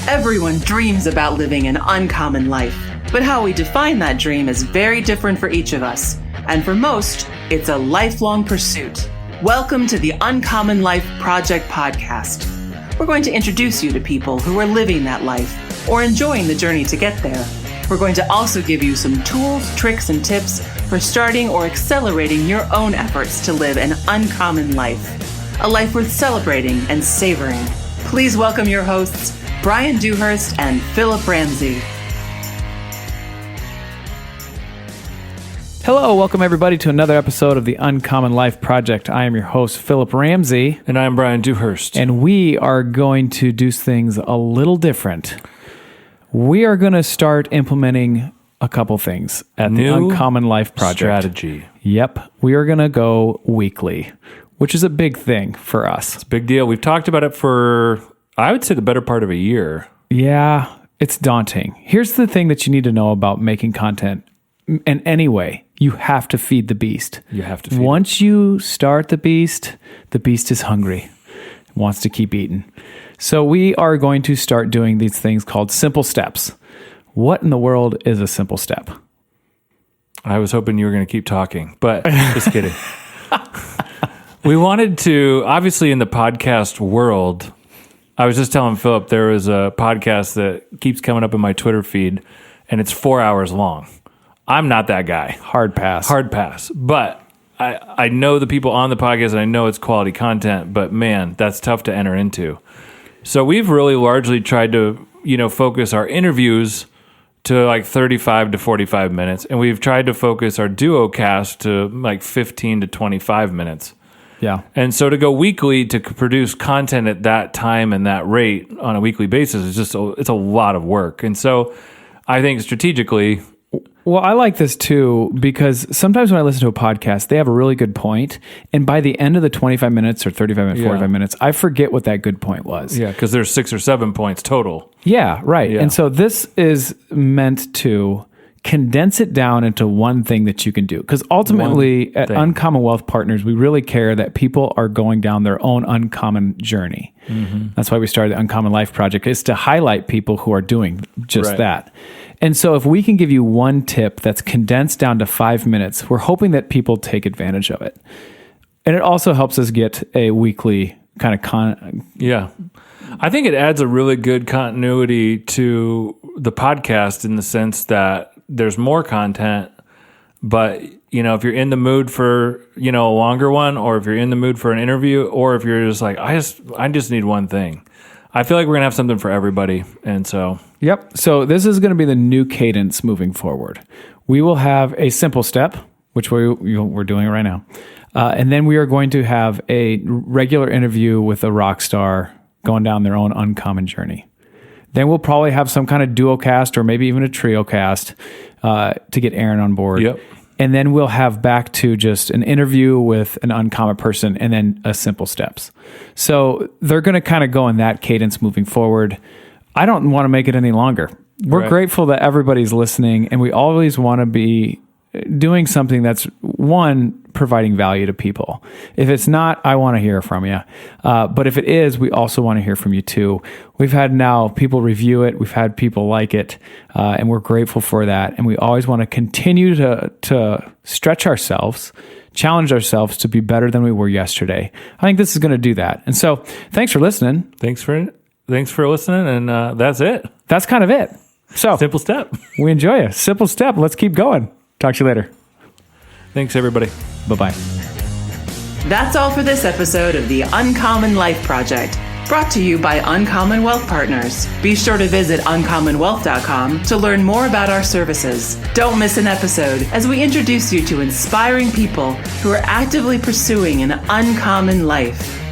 Everyone dreams about living an uncommon life, but how we define that dream is very different for each of us. And for most, it's a lifelong pursuit. Welcome to the Uncommon Life Project podcast. We're going to introduce you to people who are living that life or enjoying the journey to get there. We're going to also give you some tools, tricks, and tips for starting or accelerating your own efforts to live an uncommon life, a life worth celebrating and savoring. Please welcome your hosts, Brian Dewhurst and Philip Ramsey. Hello, welcome everybody to another episode of the Uncommon Life Project. I am your host, Philip Ramsey. And I am Brian Dewhurst. And we are going to do things a little different. We are going to start implementing a couple things at the Uncommon Life Project. Strategy. Yep. We are going to go weekly, which is a big thing for us. It's a big deal. We've talked about it for, I would say, the better part of a year. Yeah, it's daunting. Here's the thing that you need to know about making content. And anyway, you have to feed the beast. You have to feed Once you start the beast is hungry. It wants to keep eating. So we are going to start doing these things called simple steps. What in the world is a simple step? I was hoping you were going to keep talking, but just kidding. We wanted to, obviously in the podcast world, I was just telling Philip there was a podcast that keeps coming up in my Twitter feed, and it's 4 hours long. I'm not that guy. Hard pass. But I know the people on the podcast, and I know it's quality content, but man, that's tough to enter into. So we've really largely tried to, focus our interviews to like 35 to 45 minutes, and we've tried to focus our duo cast to like 15 to 25 minutes. Yeah. And so to go weekly to produce content at that time and that rate on a weekly basis is just it's a lot of work. And so I think strategically, well, I like this too, because sometimes when I listen to a podcast, they have a really good point, and by the end of the 25 minutes or 35 minutes, 45 minutes, I forget what that good point was. Yeah, because there's 6 or 7 points total. Yeah, right. Yeah. And so this is meant to condense it down into one thing that you can do. Because ultimately, at Uncommon Wealth Partners, we really care that people are going down their own uncommon journey. Mm-hmm. That's why we started the Uncommon Life Project, is to highlight people who are doing just that. And so if we can give you one tip that's condensed down to 5 minutes, we're hoping that people take advantage of it. And it also helps us get a weekly kind of Yeah. I think it adds a really good continuity to the podcast in the sense that there's more content, but if you're in the mood for, a longer one, or if you're in the mood for an interview, or if you're just like, I just need one thing. I feel like we're going to have something for everybody. And so, yep. So this is going to be the new cadence moving forward. We will have a simple step, which we're doing right now. And then we are going to have a regular interview with a rock star going down their own uncommon journey. Then we'll probably have some kind of duo cast or maybe even a trio cast to get Aaron on board. Yep. And then we'll have back to just an interview with an uncommon person and then a simple steps. So they're going to kind of go in that cadence moving forward. I don't want to make it any longer. We're grateful that everybody's listening, and we always want to be doing something that's, one, providing value to people. If it's not, I want to hear from you. But if it is, we also want to hear from you too. We've had now people review it. We've had people like it. And we're grateful for that. And we always want to continue to stretch ourselves, challenge ourselves to be better than we were yesterday. I think this is going to do that. And so thanks for listening. Thanks for listening. And that's it. That's kind of it. So simple step. We enjoy it. Simple step. Let's keep going. Talk to you later. Thanks, everybody. Bye-bye. That's all for this episode of the Uncommon Life Project, brought to you by Uncommon Wealth Partners. Be sure to visit uncommonwealth.com to learn more about our services. Don't miss an episode as we introduce you to inspiring people who are actively pursuing an uncommon life.